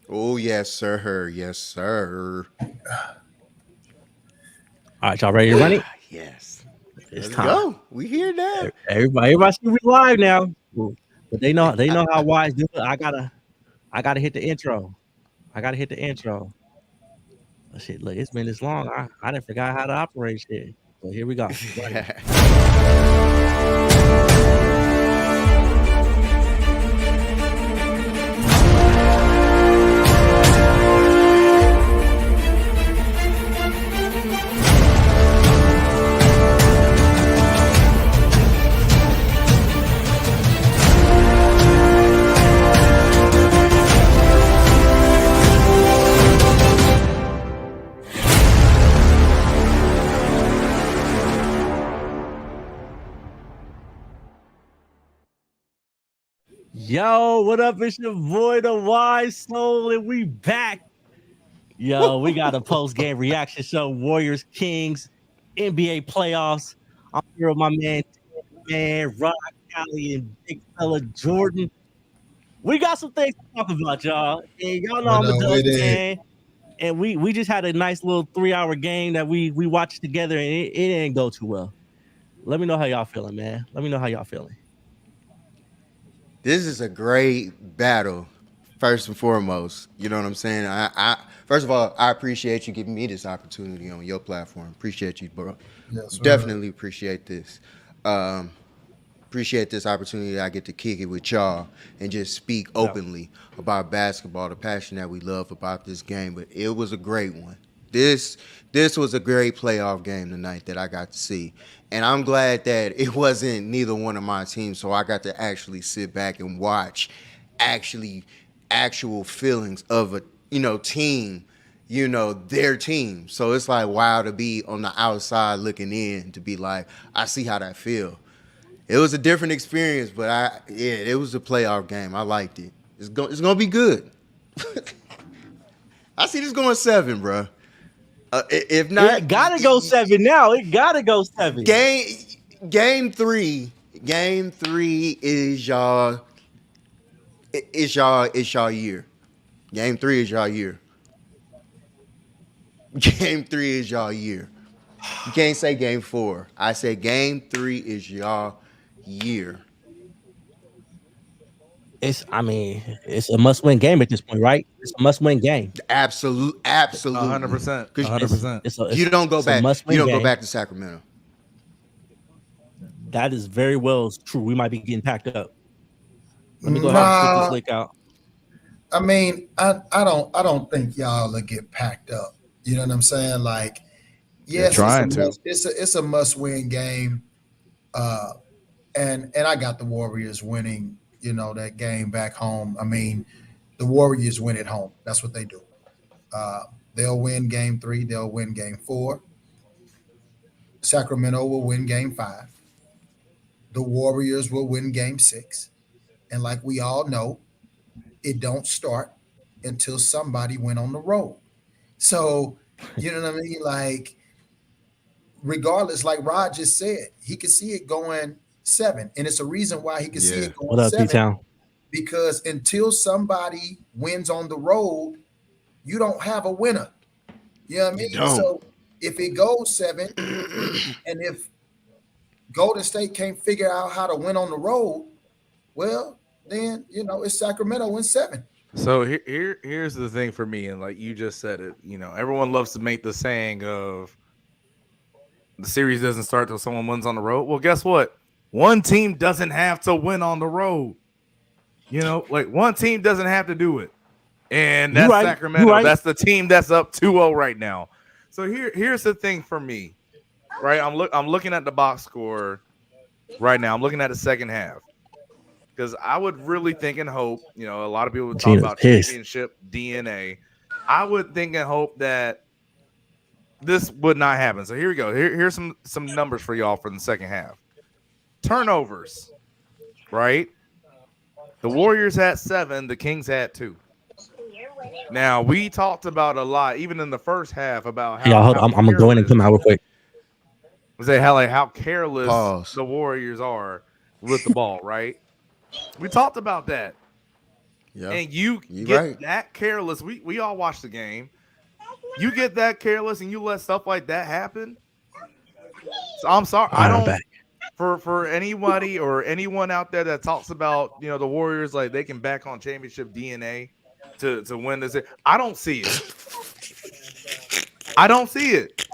Oh yes, sir. Yes, sir. All right, y'all ready to run it? Yes. It's Let's time. go. We here now. Everybody see we live now. But they know how wise do it. I gotta hit the intro. I gotta hit the intro. Oh, shit, look, it's been this long. I didn't forgot how to operate shit. So here we go. Running. Yo, what up? It's your boy, the Wise Soul, and we back. Yo, we got a post game reaction show. Warriors, Kings, NBA playoffs. I'm here with my man, Rock, Callie, and big fella Jordan. We got some things to talk about, y'all. And y'all know What I'm a up Dubs with it? fan. And we just had a nice little 3-hour game that we watched together, and it didn't go too well. Let me know how y'all feeling, man. Let me know how y'all feeling. This is a great battle. First and foremost, you know what I'm saying. I first of all, I appreciate you giving me this opportunity on your platform. Appreciate you, bro. Yes, sir. Definitely appreciate this. Um, Appreciate this opportunity that I get to kick it with y'all and just speak Yeah. openly about basketball, the passion that we love about this game. But it was a great one. This this was a great playoff game tonight that I got to see. And I'm glad that it wasn't neither one of my teams, so I got to actually sit back and watch actually actual feelings of a team, their team. So it's like wow to be on the outside looking in to be like, I see how that feel. It was a different experience, but it was a playoff game. I liked it. It's gonna be good. I see this going 7, bro. If not, It gotta go 7 now. It gotta go 7. game game three, game three is y'all year. Game three is y'all year. Game three is y'all year. You can't say game four. I said game three is y'all year. It's a must-win game at this point, right? It's a must-win game. Absolutely. 100%. Because 100%. you don't go it's a back. You must-win don't go game. back to Sacramento. That is very well true. We might be getting packed up. Let me go ahead and switch this Nah, link out. I mean, I don't think y'all will get packed up. You know what I'm saying? Like, They're yes, trying to. it's a must win game. Uh, and I got the Warriors winning. You know that game back home. I mean, the Warriors win at home. That's what they do. Uh, they'll win game three. They'll win game four. Sacramento will win game five. The Warriors will win game six. And like we all know, it don't start until somebody went on the road. So, you know what I mean? Like, regardless, like Rod just said, he could see it going seven. And it's a reason why he could see Yeah. it going What up, seven, P-Town? because until somebody wins on the road, you don't have a winner. You know what I You mean? don't. So if it goes seven, and if Golden State can't figure out how to win on the road, well, then, it's Sacramento in seven. So here's the thing for me, and like you just said it, everyone loves to make the saying of the series doesn't start till someone wins on the road. Well, guess what? One team doesn't have to win on the road. Like one team doesn't have to do it. And You that's right. You Sacramento. right. That's the team that's up 2-0 right now. So here's the thing for me, right? I'm looking at the box score right now. I'm looking at the second half. Because I would really think and hope, a lot of people would talk Tina's about pissed. championship DNA. I would think and hope that this would not happen. So here we go. Here's some numbers for y'all for the second half. Turnovers, right? The Warriors had 7, the Kings had 2. Now we talked about a lot, even in the first half, about Hey, y'all, hold how on. I'm gonna go in and careless come out real quick. say how careless Pause. the Warriors are with the ball, right? We talked about that. Yeah, And you you get right. that careless. We all watched the game. You get that careless and you let stuff like that happen. So I'm sorry. All I right, I'm don't back. for anybody or anyone out there that talks about the Warriors like they can back on championship DNA to win this. I don't see it. I don't see it.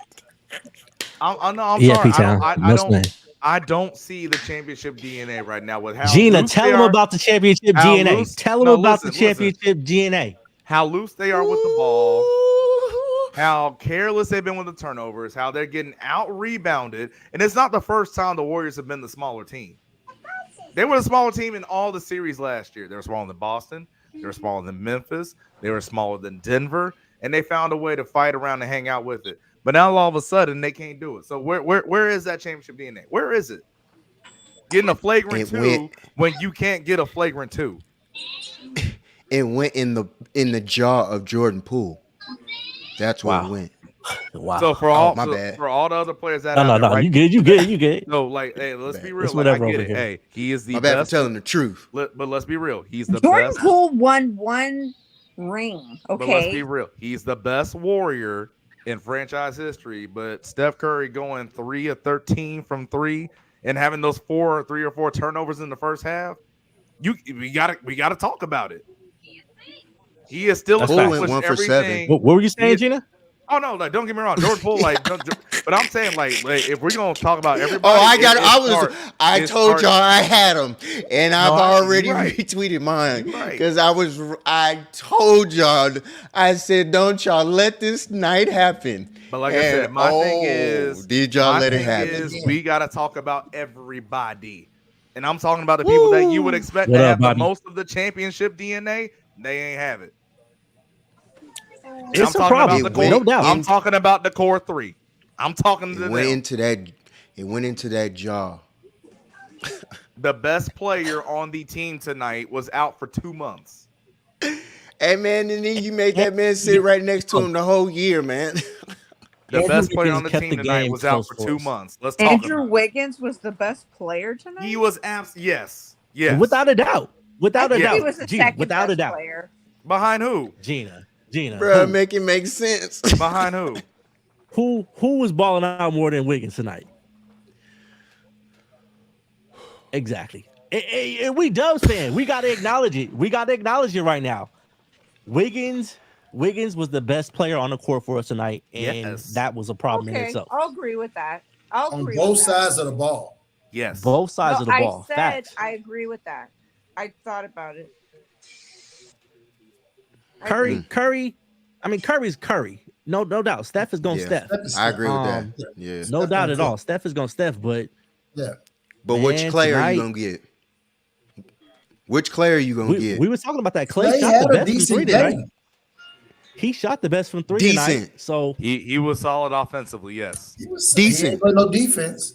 No, I'm Yeah, sorry. P Town. Most man. I don't see the championship DNA right now with how Gina, loose tell they him are. about the championship How DNA. loose? Tell him No, about the listen. championship DNA. How loose they are with the ball. How careless they've been with the turnovers, how they're getting out rebounded. And it's not the first time the Warriors have been the smaller team. They were the smaller team in all the series last year. They were smaller than Boston. They were smaller than Memphis. They were smaller than Denver. And they found a way to fight around and hang out with it. But now all of a sudden they can't do it. So where is that championship DNA? Where is it? Getting a flagrant It went. two when you can't get a flagrant two. It went in the jaw of Jordan Poole. That's where it Wow. went. Wow. So for Oh, all my bad. for all the other players that No, out no, there, no. right? You good. You good. You good. So like, hey, let's Bad. be It's real. It's Like, I whatever get over it. here. Hey, he is the My bad for best. telling the truth. But let's be real. He's the Jordan best. Poole won one ring. But let's be Okay. real. He's the best Warrior in franchise history. But Steph Curry going 3 of 13 from 3 and having those 3 or 4 turnovers in the first half. We gotta talk about it. He is still That's Poole facts. went accomplished 1 for 7. everything. What were you He saying, is- Gina? Oh no, like don't get me wrong, Jordan Poole, but I'm saying like if we're gonna talk about Oh, everybody, I got it. I it told starts- y'all I had him, and No, I've already you're right. retweeted mine You're right. because I told y'all. I said, don't y'all let this night happen. But like I said, my thing is, did y'all my let it thing happen? is we got to talk about everybody, and I'm talking about the people that you would expect What to up, have the Bobby? most of the championship DNA. They ain't have it. And It's a talking problem. about the It core. No doubt. I'm talking about the core 3. I'm talking to It went them. into that. It went into that jaw. The best player on the team tonight was out for 2 months. Hey man, and then you made that man sit right next to him the whole year, man. The Andrew best player Wiggins on the kept team the tonight game was out close for for 2 us. months. Let's talk Andrew about it. Wiggins was the best player tonight. He was yes. Without a doubt. Without I a think he doubt. was the Gina, second without a best doubt. player. Behind who? Gina. Bruh, make it make sense. Behind who? Who was balling out more than Wiggins tonight? Exactly. And we Dubs fan. We gotta acknowledge it. We gotta acknowledge it right now. Wiggins was the best player on the court for us tonight, and Yes. that was a problem in Okay, itself. I'll agree with that. I'll On agree both with that. sides of the ball. Yes. Both sides No, of the ball. I said Facts. I agree with that. I thought about it. I Curry, agree. Curry. I mean, Curry's Curry. No doubt. Steph is going Yeah. Steph. Steph is I Steph. agree with that. Um, Yeah. No Steph doubt gonna at cook. all. Steph is going Steph, but Yeah. But which man, Clay are you tonight- gonna get? Which Clay are you gonna get? we were talking about that. Clay Clay shot had the a best from decent 3 tonight. game. He shot the best from 3 Decent. tonight. So He was solid offensively, yes. He was Decent. He ain't play no defense.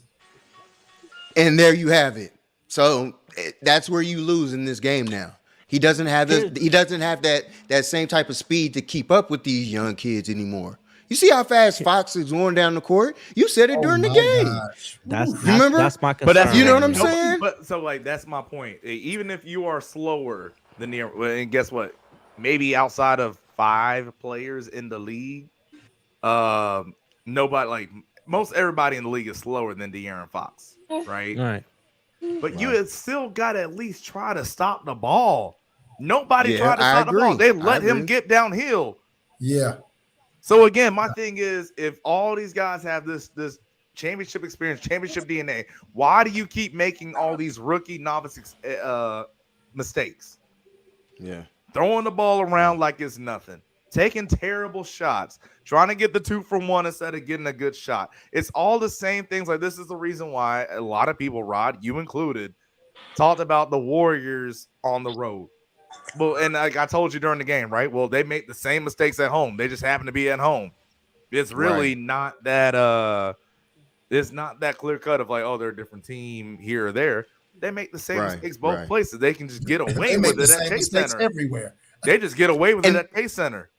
And there you have it. So that's where you lose in this game now. He doesn't have that same type of speed to keep up with these young kids anymore. You see how fast Fox is going down the court? You said it during the my game. gosh. that's remember? that's my concern. But that's You know right what I'm now. saying? But so like that's my point. Even if you are slower than and guess what? Maybe outside of 5 players in the league, nobody like most everybody in the league is slower than De'Aaron Fox, right? All right. But you had still got to at least try to stop the ball. Nobody Yeah, tried to I stop the ball. agree. They I let him agree. get downhill. Yeah. So again, my thing is, if all these guys have this championship experience, championship DNA, why do you keep making all these rookie novice mistakes? Yeah. Throwing the ball around like it's nothing, taking terrible shots, trying to get the 2 from 1 instead of getting a good shot. It's all the same things. Like this is the reason why a lot of people, Rod, you included, talked about the Warriors on the road. Well, and like I told you during the game, right? Well, they make the same mistakes at home. They just happen to be at home. It's really not that it's not that clear cut of like, oh, they're a different team here or there. They make the same mistakes both places. They can just get away They with make the it at same Chase mistakes Center. everywhere. They just get away with it at Chase Center.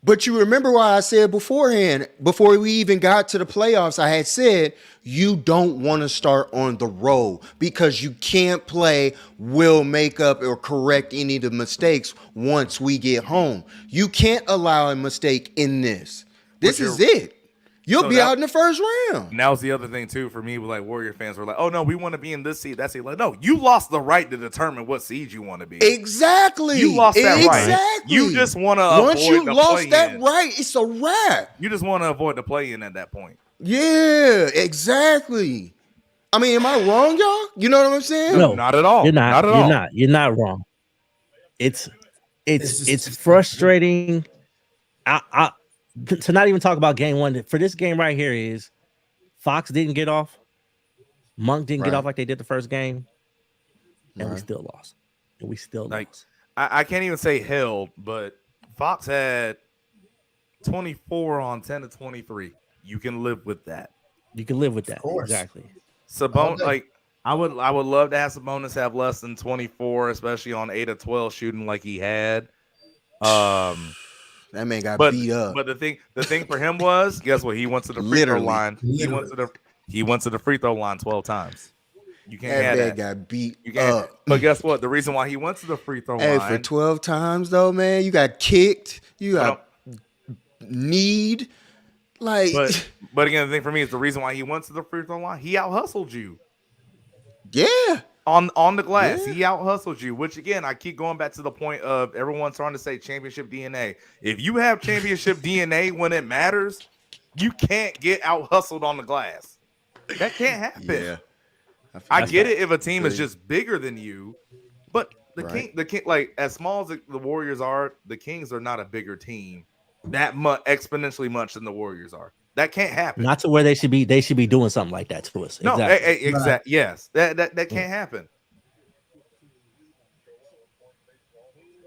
But you remember why I said beforehand, before we even got to the playoffs, I had said you don't want to start on the road because you can't play, will make up or correct any of the mistakes once we get home. You can't allow a mistake in this. But This is it. You'll so be that- out in the first round. And that was the other thing too for me. Like Warrior fans were like, "Oh no, we want to be in this seed, that seed." Like, no, you lost the right to determine what seed you want to be. Exactly. You lost that right. Exactly. You just want to once avoid you the lost that play-in. right, it's a wrap. You just want to avoid the play-in at that point. Yeah, exactly. I mean, am I wrong, y'all? You know what I'm saying? No, not at all. You're not. Not at you're all. not. You're not wrong. It's It's frustrating. I to not even talk about game one for this game right here is Fox didn't get off, Monk didn't get Right. off like they did the first game, and we Right. still lost. And we still Like, lost. I can't even say held, but Fox had 24 on 10 to 23. You can live with that. You can live with that. course. Exactly. Sabonis, day. like I would love to have Sabonis have less than 24, especially on 8 of 12 shooting like he had. That man got But beat up. but the thing for him was, guess what? He went to the free throw Literally. line. He went to the free throw line 12 times. You can't that have man that. got beat You can't. up. But guess what? The reason why he went to the free throw Hey, line. for 12 times though, man, you got kicked. You got need. Like, But again, the thing for me is the reason why he went to the free throw line. He out hustled you yeah. on the glass. Yeah. He out hustled you. Which again, I keep going back to the point of everyone trying to say championship DNA. If you have championship DNA when it matters, you can't get out hustled on the glass. That can't happen. Yeah. I get it if a team is Agree. just bigger than you, but the king, like as small as the Warriors are, the Kings are not a bigger team that much exponentially much than the Warriors are. That can't happen. Not to where they should be. They should be doing something like that to us. No, Exactly. exactly. Yes, that can't happen.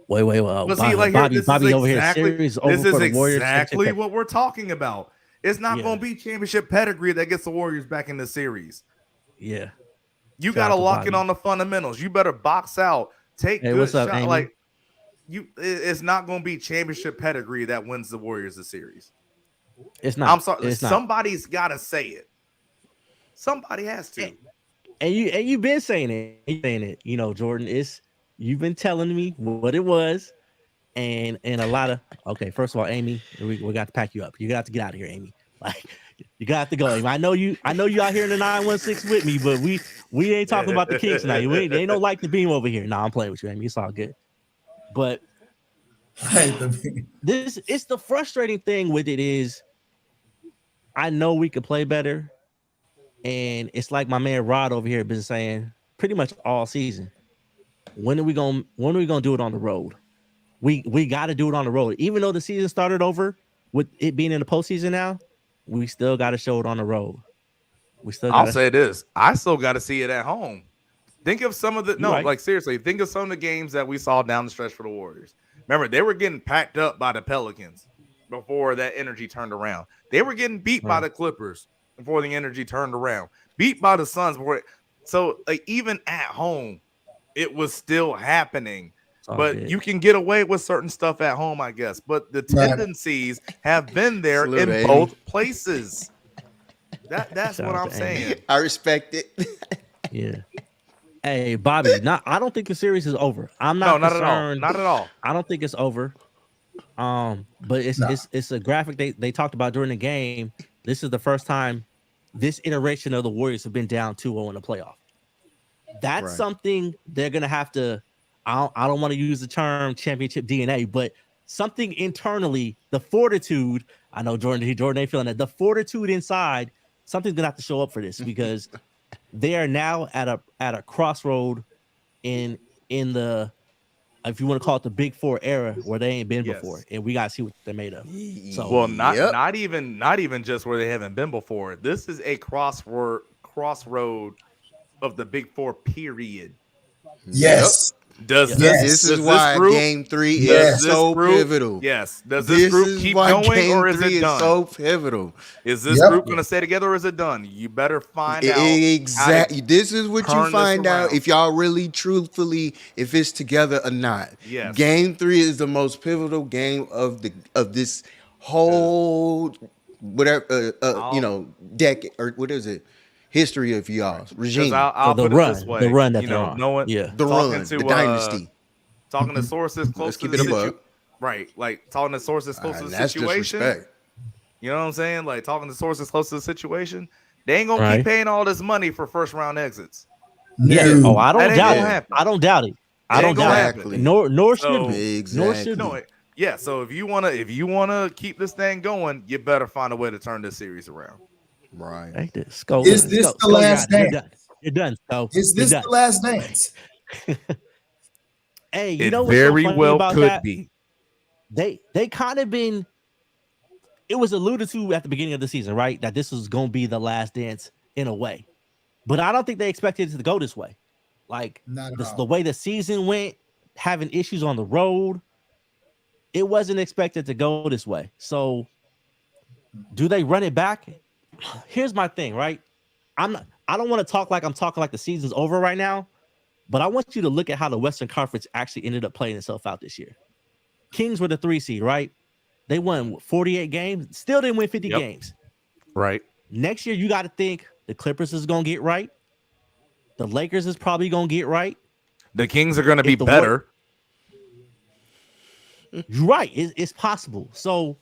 Wait. But see, like here, this Bobby is over here. exactly, Series over this is for the Warriors. exactly what we're talking about. It's not Yeah. going to be championship pedigree that gets the Warriors back in the series. Yeah. You Shout got to out to lock in Bobby. on the fundamentals. You better box out, take Hey, good what's up, shot. Amy? Like it's not going to be championship pedigree that wins the Warriors the series. It's not. I'm sorry. It's not. Somebody's got to say it. Somebody has to. And you've been saying it. You know, Jordan. You've been telling me what it was, and a lot of. Okay, first of all, Amy, we got to pack you up. You got to get out of here, Amy. Like you got to go. Amy. I know you out here in the 916 with me, but we ain't talking about the Kings tonight. Ain't no like the beam over here. Nah, I'm playing with you, Amy. It's all good. But it's the frustrating thing with it is I know we could play better, and it's like my man Rod over here has been saying pretty much all season. When are we gonna do it on the road? We got to do it on the road, even though the season started over with it being in the postseason now. We still got to show it on the road. I'll say this: I still got to see it at home. Think of some of the right. like seriously. Think of some of the games that we saw down the stretch for the Warriors. Remember, they were getting packed up by the Pelicans before that energy turned around. They were getting beat by the Clippers before the energy turned around. Beat by the Suns before. So like even at home, it was still happening. But you can get away with certain stuff at home, I guess. But the tendencies have been there in both places. That's what I'm saying. I respect it. Yeah. Hey, Bobby, I don't think the series is over. I'm not not concerned. Not at all. I don't think it's over. But it's a graphic they talked about during the game. This is the first time this iteration of the Warriors have been down 2-0 in the playoff. That's something they're gonna have to. I don't want to use the term championship DNA, but something internally, the fortitude. I know Jordan ain't feeling that. The fortitude inside, something's gonna have to show up for this because they are now at a crossroad in the, if you want to call it the Big Four era, where they ain't been before, and we gotta see what they're made of. So well, not even just where they haven't been before. This is a crossroad of the Big Four period. Yes. Does Yeah. this Yes. This does is this why group Game 3 Yes. is does this so group pivotal. yes does this This group is keep why going Game or is 3 it is done? so pivotal. Is this Yep. group going to stay together or is it done? You better find out how Exactly. to This is what you turn this find out around. if y'all really, truthfully, if it's together or not. Yes. Game 3 is the most pivotal game of this whole whatever decade or what is it? History of y'all's Because regime, I'll The put it this run, the way, run that you they're know, on. knowing Yeah. the talking run, to the dynasty. talking to sources close Let's to keep the it a buck. right, like talking to sources close to the That's situation. disrespect. You know what I'm saying? Like talking to sources close to the situation. They ain't gonna Right. keep paying all this money for first round exits. Yeah. No. Oh, I That don't ain't doubt gonna it. happen. I don't doubt it. I It don't ain't gonna doubt Exactly. it. happen. Nor should So we. Nor should Exactly. no, we. yeah. So if you wanna keep this thing going, you better find a way to turn this series around. Right. Like this. Skull. Is this the Skull, last you're dance? done. You're done. Skull. Is You're this done. the last dance? Hey, you It know what's so very funny well about could that? be. They kind of been. It was alluded to at the beginning of the season, right? That this was going to be the last dance in a way, but I don't think they expected it to go this way. Like Not at the all. way the season went, having issues on the road, it wasn't expected to go this way. So, do they run it back? Here's my thing, right? I don't want to talk like I'm talking like the season's over right now, but I want you to look at how the Western Conference actually ended up playing itself out this year. Kings were the 3 seed, right? They won 48 games, still didn't win 50 Yep. games. Right. Next year, you got to think the Clippers is going to get right. The Lakers is probably going to get right. The Kings are gonna be If the better. You're right. It's possible. So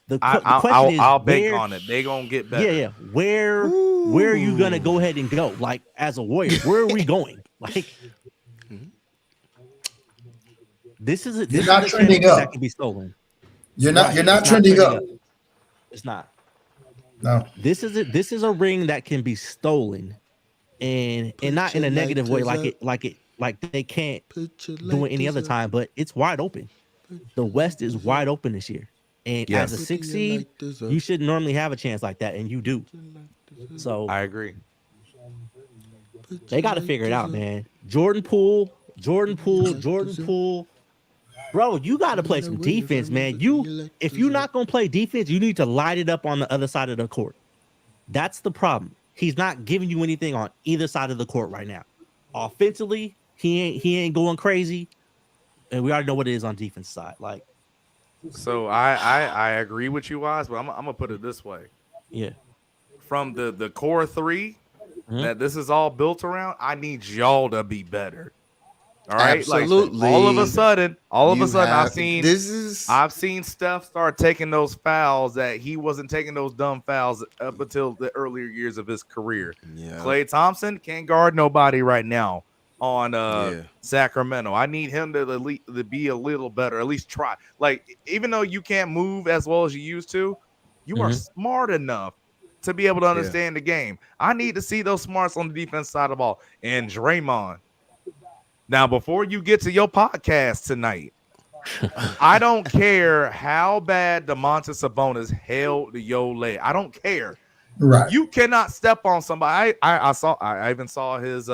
the question is, I'll bank where, on it. They gonna get better. yeah. Where are you going to go ahead and go? Like, as a Warrior, where are we going? Like, this is a not championship trending up. that can be stolen. You're not. Right, You're not it's trending up. It's not. No. This is a ring that can be stolen, and not in a negative way, like they can't do it any other time. But it's wide open. The West is wide open this year, and Yes. as a 6 seed, you should normally have a chance like that, and you do. So I agree. they got to figure it out, man. Jordan Poole. Bro, you got to play some defense, man. If you're not gonna play defense, you need to light it up on the other side of the court. That's the problem. He's not giving you anything on either side of the court right now. Offensively, he ain't going crazy, and we already know what it is on defense side. Like, So I agree with you, Wise, but I'm gonna put it this way. yeah, From the core 3 Mhm. that this is all built around, I need y'all to be better. All right, Absolutely. Like, all of a sudden, I've seen Steph start taking those fouls that he wasn't taking those dumb fouls up until the earlier years of his career. Yeah. Klay Thompson can't guard nobody right now on Yeah. Sacramento. I need him to be a little better, at least try. Like, even though you can't move as well as you used to, you are smart enough to be able to understand the game. I need to see those smarts on the defense side of the ball. And Draymond. Now, before you get to your podcast tonight, I don't care how bad DeMontis Sabonis held your leg. I don't care. Right. You cannot step on somebody. I even saw his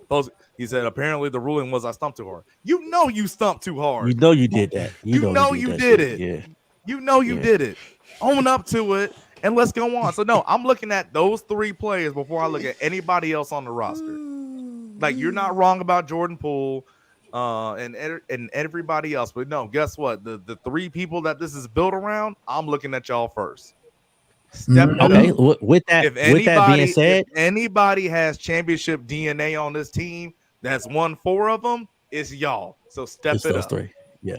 post. He said apparently the ruling was I stumped too hard. You know you stumped too hard. you know you did that. You know you did it. Yeah. You know you Yeah. did it. Own up to it and let's go on. So no, I'm looking at those 3 players before I look at anybody else on the roster. Like, you're not wrong about Jordan Poole and everybody else. But no, guess what? The 3 people that this is built around, I'm looking at y'all first. Step it Okay. up. With that being said, if anybody has championship DNA on this team that's won 4 of them, it's y'all. So step it's it those up. 3. Yeah.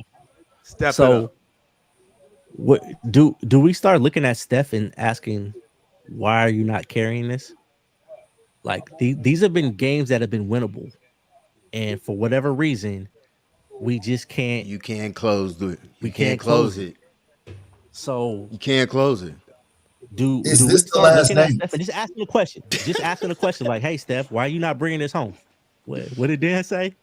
Step it So, up. what do we start looking at Steph and asking, why are you not carrying this? Like, these have been games that have been winnable, and for whatever reason, we just can't. You can't close it. We You can't can't close close it. So You can't close it. do Is we this the start last looking at dance? Steph and just asking a question? Just asking a question like, "Hey, Steph, why are you not bringing this home?" What did Dan say?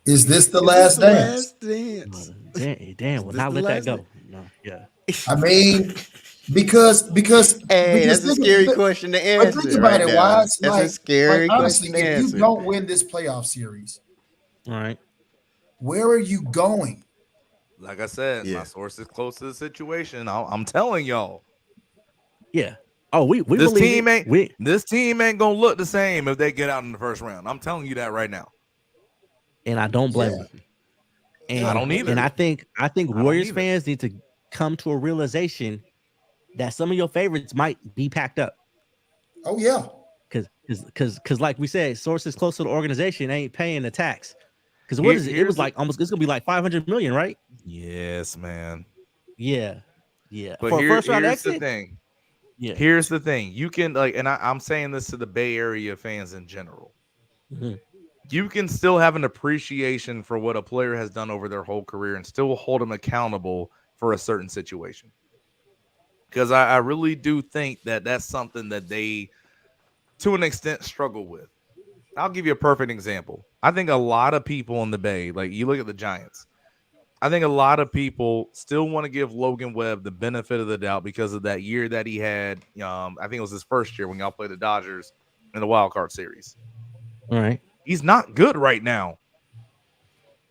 Is this the Is last this the dance? last dance? Dan will this not the let that last go. dance? No, yeah. I mean, because Hey, that's a think- scary but- question to But answer think about right it, now. Wise. That's a scary honestly, question to if you answer. don't win this playoff series, All right. Where are you going? Like I said, my Yeah. source is close to the situation. I'm telling y'all, Yeah. Oh, we this believe team it. ain't We this team ain't gonna look the same if they get out in the first round. I'm telling you that right now. and I don't blame Yeah, them. I yeah. And don't But and either. I think I don't Warriors either. fans need to come to a realization that some of your favorites might be packed up. oh yeah, Because like we said, sources close to the organization ain't paying the tax. Because what Here, is it? It here's was the like almost it's gonna be like 500 million, right? yes, man. Yeah, yeah. But For a first round here's the exit, thing. yeah. Here's the thing. You can like, and I'm saying this to the Bay Area fans in general. Mhm. You can still have an appreciation for what a player has done over their whole career and still hold them accountable for a certain situation. Because I really do think that that's something that they, to an extent, struggle with. I'll give you a perfect example. I think a lot of people in the Bay, like you look at the Giants, I think a lot of people still want to give Logan Webb the benefit of the doubt because of that year that he had. I think it was his first year when y'all played the Dodgers in the wild card series. All right, He's not good right now.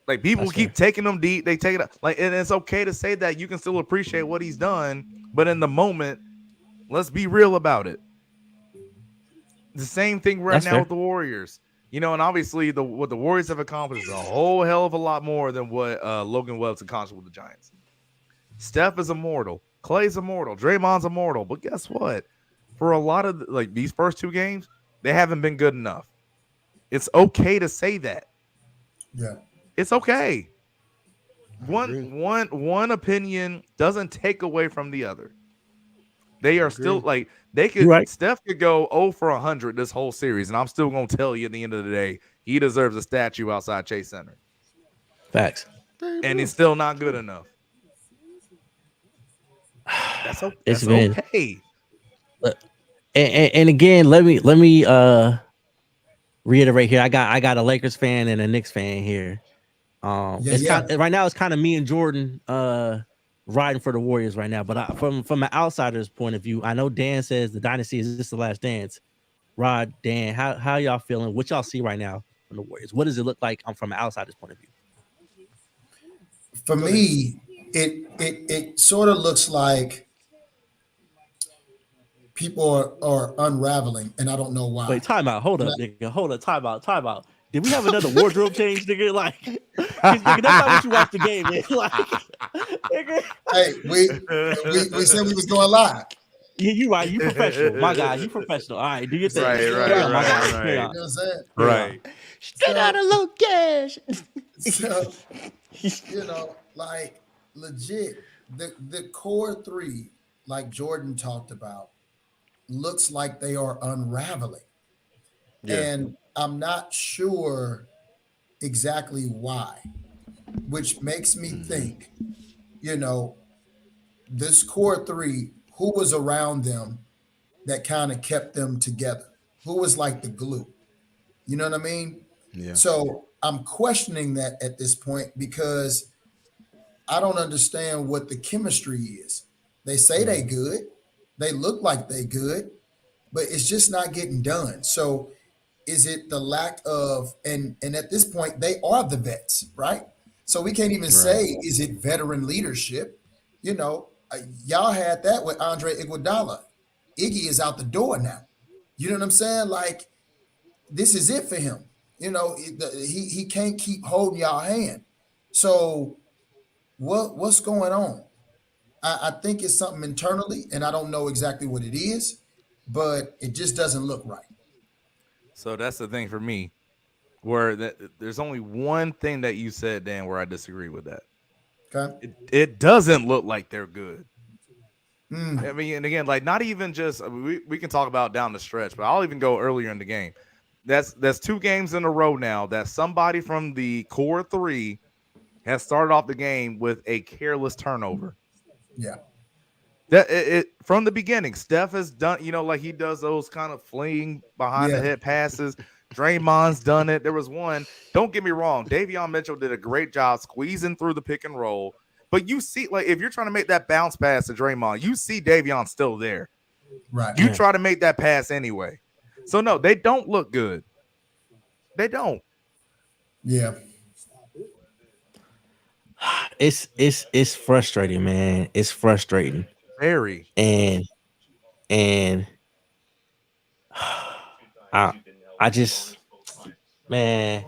Like people that's fair. keep taking him deep, they take it like, and it's okay to say that you can still appreciate what he's done, but in the moment, let's be real about it. The same thing right That's now fair. with the Warriors. And obviously what the Warriors have accomplished is a whole hell of a lot more than what Logan Webb's accomplished with the Giants. Steph is immortal. Clay's immortal. Draymond's immortal. But guess what? For a lot of like these first two games, they haven't been good enough. It's okay to say that. yeah. It's okay. I agree. One opinion doesn't take away from the other. They I are still agree. like they You're could right. Steph could go 0 for 100 this whole series, and I'm still gonna tell you at the end of the day, he deserves a statue outside Chase Center. Facts. They And do. he's still not good enough. It's That's been okay. uh, and again, let me reiterate here. I got a Lakers fan and a Knicks fan here. Yeah, It's yeah. right now. It's kind of me and Jordan riding for the Warriors right now. But from an outsider's point of view, I know Dan says the dynasty is just the last dance. Rod, Dan, how y'all feeling? What y'all see right now from the Warriors? What does it look like? From an outsider's point of view. For Go ahead. me, it sort of looks like people are unraveling, and I don't know why. Wait, time out. Hold And up, nigga. Hold up. Time out. Time out. Did we have another wardrobe change, nigga? Like, 'cause, nigga, that's not what you watch the game, man. Like, nigga. hey, we said we was going live. Yeah, you right. You professional, my guy. You professional. All right, do your We said we thing. was Right, going Carry right, on, my live. guy. right, Carry right. on. You know what I'm saying? Carry on. Right. Straight out So, of little cash. so like legit, the core three, like Jordan talked about, looks like they are unraveling. Yeah. And I'm not sure exactly why, which makes me think, you know, this core three, who was around them that kind of kept them together? Who was like the glue? You know what I mean? Yeah. So I'm questioning that at this point because I don't understand what the chemistry is. They say they good, they look like they good, but it's just not getting done. So is it the lack of and at this point they are the vets, right? So we can't even Right. say is it veteran leadership. You know, y'all had that with Andre Iguodala. Iggy is out the door now. You know what I'm saying? Like this is it for him. You know, he can't keep holding y'all hand. So what's going on? I think it's something internally, and I don't know exactly what it is, but it just doesn't look right. So that's the thing for me, where there's only one thing that you said, Dan, where I disagree with that. Okay. It doesn't look like they're good. I Mm, mean, and again, like not even just we can talk about down the stretch, but I'll even go earlier in the game. That's two games in a row now that somebody from the core three has started off the game with a careless turnover. yeah. That from the beginning, Steph has done, like he does those kind of fling behind the Yeah. head passes. Draymond's done it. There was one, don't get me wrong, Davion Mitchell did a great job squeezing through the pick and roll. But you see, like, if you're trying to make that bounce pass to Draymond, you see Davion still there. Right. You Yeah. try to make that pass anyway. So, no, they don't look good. They don't. Yeah. It's frustrating, man. It's frustrating, Very. and and I I just man,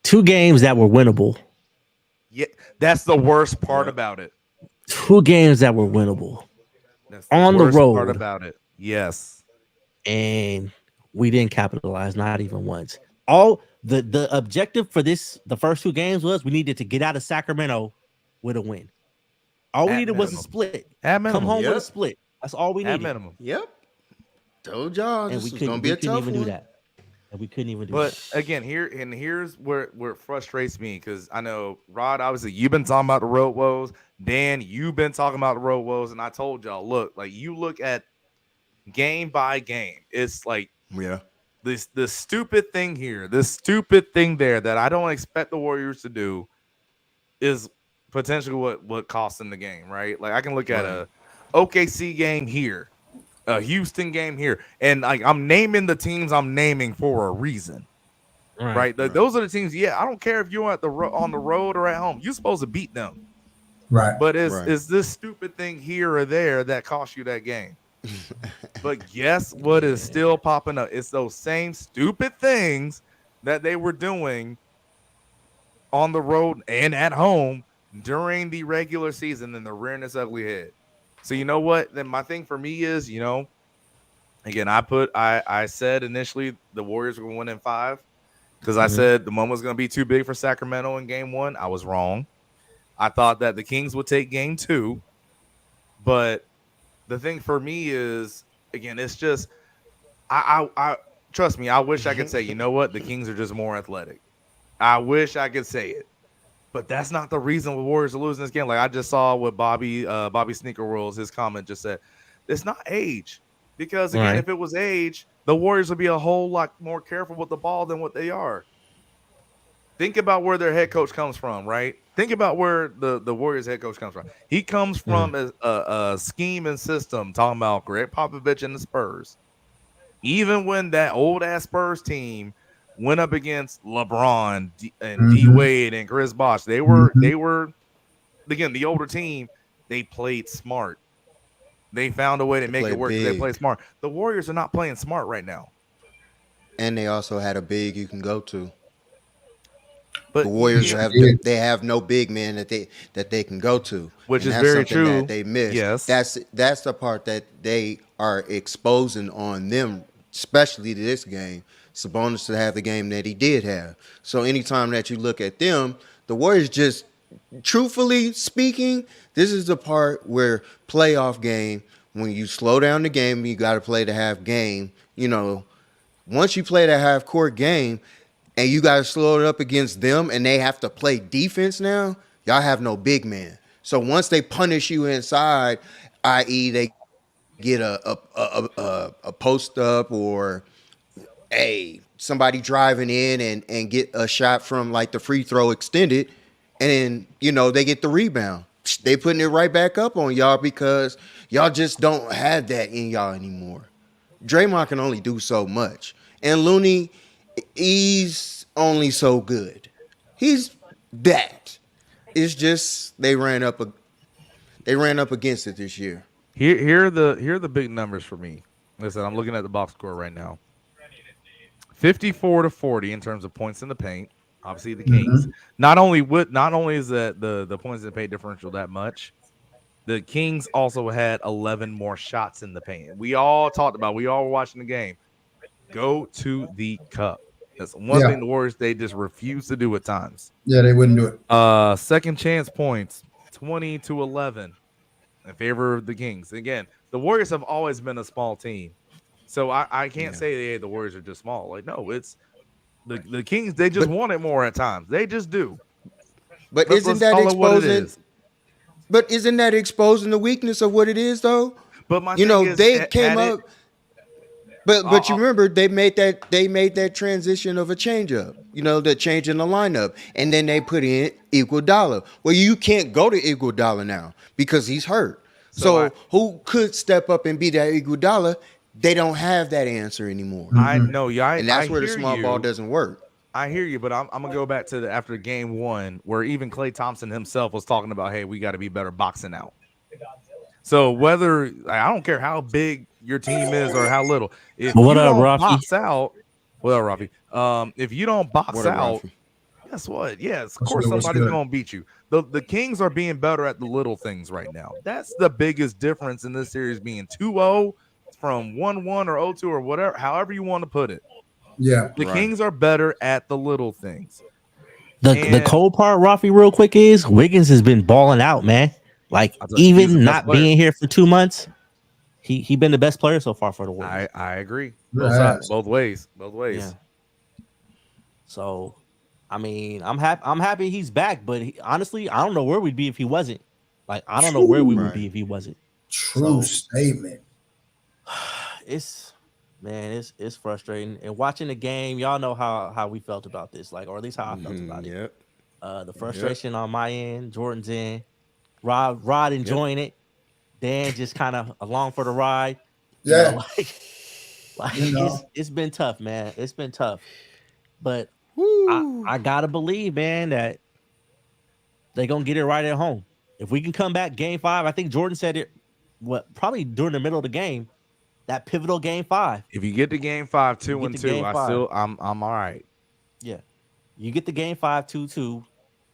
two games that were winnable. Yeah, that's the worst part about it. Two games that were winnable That's the on the worst part road, about it. Yes. and we didn't capitalize, not even once. All the objective for the first two games was we needed to get out of Sacramento with a win. All we At needed was a minimum. split. At Come minimum. home with a Yep. split. That's all we At needed, minimum. Yep. Told y'all and this was gonna be we a couldn't tough even do one. that. And we couldn't even do But that. again, here's where it frustrates me because I know Rod, obviously you've been talking about the road woes. Dan, you've been talking about the road woes, and I told y'all, look, like you look at game by game, it's like Yeah. this stupid thing here, this stupid thing there that I don't expect the Warriors to do is potentially what cost them the game, right? Like I can look at Right. a OKC game here, a Houston game here, and like I'm naming the teams I'm naming for a reason, Right. right? Right. Those are the teams. Yeah, I don't care if you're on the road or at home. You're supposed to beat them. Right. But Right. is this stupid thing here or there that cost you that game? But guess what is Yeah. still popping up? It's those same stupid things that they were doing on the road and at home during the regular season, and they're rearing its ugly head. So you know what? Then my thing for me is, again, I said initially the Warriors were going to win in 5 because I Mhm. said the moment was going to be too big for Sacramento in game 1. I was wrong. I thought that the Kings would take game 2, but the thing for me is, again, it's just I trust me. I wish I could say, you know what, the Kings are just more athletic. I wish I could say it. But that's not the reason the Warriors are losing this game. Like I just saw what Bobby Sneaker Rules, his comment just said, it's not age. Because again, Right. if it was age, the Warriors would be a whole lot more careful with the ball than what they are. Think about where their head coach comes from, right? Think about where the Warriors head coach comes from. He comes Mm. from a scheme and system talking about Greg Popovich and the Spurs. Even when that old ass Spurs team went up against LeBron and D Mm-hmm. Wade and Chris Bosh, they were Mm-hmm. they were again the older team. They played smart. They found a way to They make it played work because they big. play smart. The Warriors are not playing smart right now. And they also had a big you can go to. The But They Warriors sure have did. they have no big man that they can go to, which and is that's very something that true. they miss. Yes. That's the part that they are exposing on them, especially this game. Sabonis to have the game that he did have. So anytime that you look at them, the Warriors just, truthfully speaking, this is the part where playoff game when you slow down the game, you got to play the half game. Once you play that half court game and you got to slow it up against them and they have to play defense now, y'all have no big man. So once they punish you inside, i.e., they get a post up or somebody driving in and get a shot from like the free throw extended, and then they get the rebound. They putting it right back up on y'all because y'all just don't have that in y'all anymore. Draymond can only do so much, and Looney, he's only so good. He's that. It's just they ran up against it this year. Here are the big numbers for me. Listen, I'm looking at the box score right now. 54-40 in terms of points in the paint. Obviously, the Kings. Mm-hmm. Not only is that the points in the paint differential that much, the Kings also had 11 more shots in the paint. We all talked about. We all were watching the game. Go to the cup. That's one Yeah. thing the Warriors they just refuse to do at times. Yeah, they wouldn't do it. Second chance points 20-11 in favor of the Kings. Again, the Warriors have always been a small team. So I can't Yeah. say hey, the Warriors are just small. Like, no, it's the Kings, they just But want it more at times. They just do. but Let's call it what it is. isn't that exposing the weakness of what it is though? But my thing is, They came had it. up, but you Uh, remember they made that transition of a change up. The change in the lineup, and then they put in Iguodala. Well, you can't go to Iguodala now because he's hurt. so So who could step up and be that Iguodala? They don't have that answer anymore, I Mm-hmm. know, yeah, and I that's where the hear small ball you. doesn't work. I hear you, but I'm gonna go back to after game one, where even Klay Thompson himself was talking about, hey, we got to be better boxing out. So whether I don't care how big your team is or how little, if What you up, don't Rafi? box out, well, Rafi, if you don't box What up, out, Rafi? guess what? Yes, of What's course good? What's somebody's good? gonna beat you. The Kings are being better at the little things right now. That's the biggest difference in this series being 2-0 from 1-1 or 0-2 or whatever, however you want to put it. Yeah. The Right. Kings are better at the little things. The And cold part, Rafi, real quick, is Wiggins has been balling out, man. Like he's the even best not player. being here for 2 months, he been the best player so far for the Warriors. I agree. Yeah. Both sides, both ways. Yeah. So, I mean, I'm happy he's back, but honestly, I don't know where we'd be if he wasn't. Like, I don't know where we would Right. be if he wasn't. True So- statement. It's it's frustrating. And watching the game, y'all know how we felt about this, like, or at least how I felt about it. Yep. The frustration on my end, Jordan's end, Rod enjoying it, Dan just kind of along for the ride. You Yeah. know, like You know. it's been tough, man. It's been tough, but Woo. I gotta believe, man, that they're gonna get it right at home. If we can come back game 5, I think Jordan said it. Probably during the middle of the game, that pivotal game 5. if you get to game 5, 2-2, I'm all right. Yeah, you get the game 5, 2-2,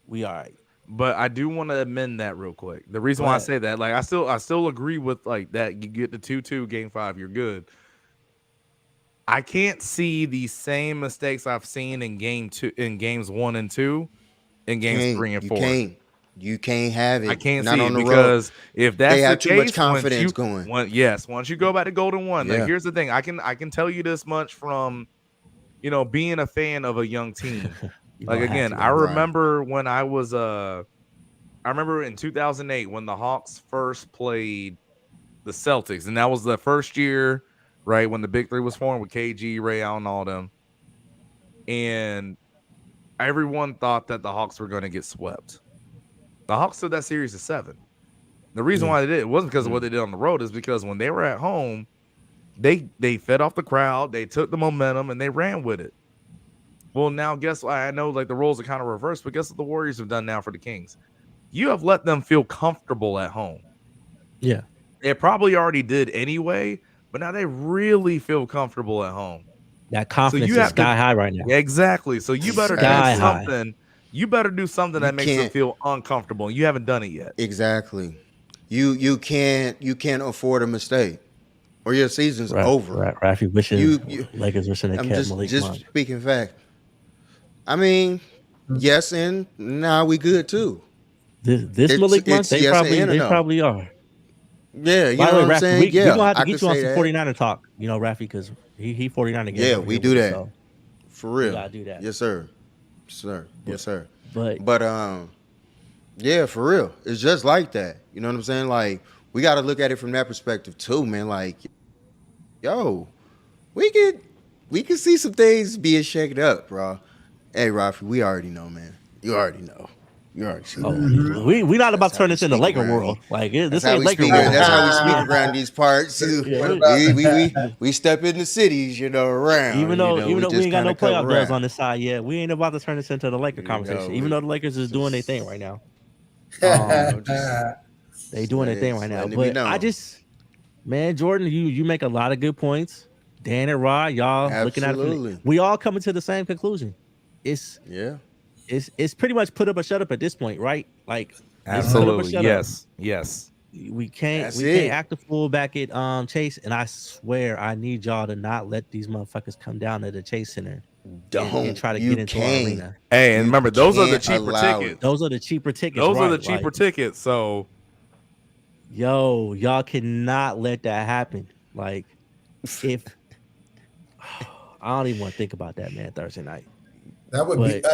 we all right. But I do want to amend that real quick. The reason Go why I ahead. say that, like, I still agree with like that. You get the 2-2 game 5, you're good. I can't see the same mistakes I've seen in games 1 and 2, in games 3 and 4. You can't have it. I can't Not see on it the road. because if that's They have the too much case, confidence going. once you go back to Golden One, Yeah. like, here's the thing. I can tell you this much from, being a fan of a young team. You Like, gonna have again, to, I though. remember when I was I remember in 2008 when the Hawks first played the Celtics, and that was the first year, right, when the Big Three was formed with KG, Ray Allen, all them, and everyone thought that the Hawks were going to get swept. The Hawks took that series to 7. The reason why they did it wasn't because of what they did on the road, is because when they were at home, they fed off the crowd, they took the momentum, and they ran with it. Well, now guess what? I know, like, the roles are kind of reversed, but guess what the Warriors have done now for the Kings? You have let them feel comfortable at home. Yeah, They probably already did anyway, but now they really feel comfortable at home. that confidence you is have to- sky high right now. Yeah, exactly. So you better Sky do high. something. You better do something that makes them can't- feel uncomfortable. You haven't done it yet. Exactly. You can't afford a mistake, or your season's over. Rafi wishing You- Lakers wishing they I'm kept just Malik just Monk. speaking fact. I mean, yes, and now we good too. This Malik Monk, it's they yes and probably no. probably are. Yeah, you By know the way, what I'm Rafi, saying? we Yeah, gonna have to I get could you on say some that. 49er talk, Rafi, because he 49 again. Yeah, over we here do with us, that. so. For real. gotta do that. Yes, sir. Yes, sir. But Yeah, for real. It's just like that. You know what I'm saying? Like, we got to look at it from that perspective too, man. Like, yo, we could see some things being shaken up, bro. Hey, Rafi, we already know, man. You already know. You already see that. we not about That's to turn how this we into speak Laker around world. Like, this That's how ain't we Laker speak. world. That's how we speak around these parts. Yeah, we step in the cities, around. Even though we just ain't got no kinda come playoff dubs around. on this side yet, we ain't about to turn this into the Laker conversation. Even though the Lakers is doing their thing right now. They doing their thing right now. But I just, man, Jordan, you make a lot of good points. Dan and Rod, y'all looking at it. Absolutely. We all coming to the same conclusion. It's pretty much put up or shut up at this point, right? Like, it's put up or Absolutely. shut up. Yes. We can't That's it. act a fool back at Chase, and I swear I need y'all to not let these motherfuckers come down to the Chase Center and try to You get into our can't. arena. Hey, and You remember, those are the can't cheaper allow it. tickets. Those are the cheaper tickets. Those are the right, cheaper like, tickets. So Yo, y'all cannot let that happen. Like, if I don't even want to think about that, man, Thursday night. That would be. But-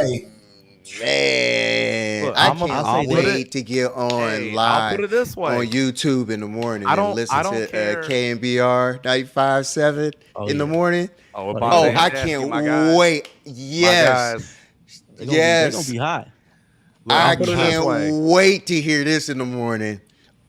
Hey, Man, Look, I I'll can't put wait to get on Hey, I'll live put it this way. on YouTube in the morning I and don't listen care. to KMBR 95.7 in the yeah. morning. Oh, Oh, Oh, I fantastic, can't my guys. wait. My Yes. guys. They're gonna Yes. be hot. Look, I I'll put it this way. can't wait to hear this in the morning.